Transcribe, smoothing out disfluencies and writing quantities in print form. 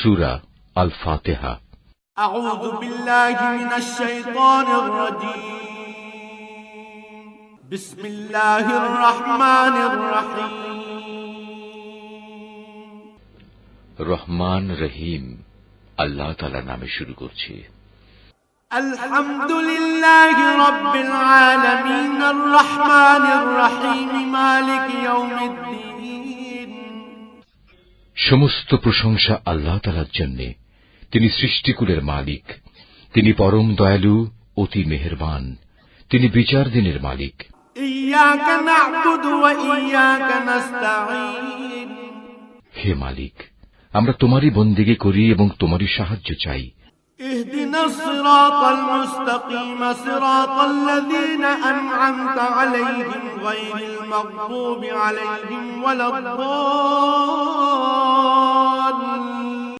সূরা আল ফাতিহা। আউযু বিল্লাহি মিনাশ শাইতানির রাজীম। বিসমিল্লাহির রহমানির রহিম। রহমান রহিম আল্লাহ তাআলার নামে শুরু করছি। আলহামদুলিল্লাহি রাব্বিল আলামিন আর রহমানির রহিম মালিক ইয়াউমিদ্দিন। সমস্ত প্রশংসা আল্লাহ তাআলার জন্য। তিনি সৃষ্টিকুলের মালিক। তিনি পরম দয়ালু, অতি মেহেরবান। তিনি বিচার দিনের মালিক। ইয়াকা না'বুদু ওয়া ইয়াকা নাস্তাঈন। হে মালিক, আমরা তোমারই বন্দেগী করি এবং তোমারই সাহায্য চাই। ইহদিনাস সিরাতাল মুস্তাকিম সিরাতাল্লাযীনা আন'আমতা আলাইহিম গায়রিল মাগদুবি আলাইহিম ওয়ালাদ-দাল্লিন।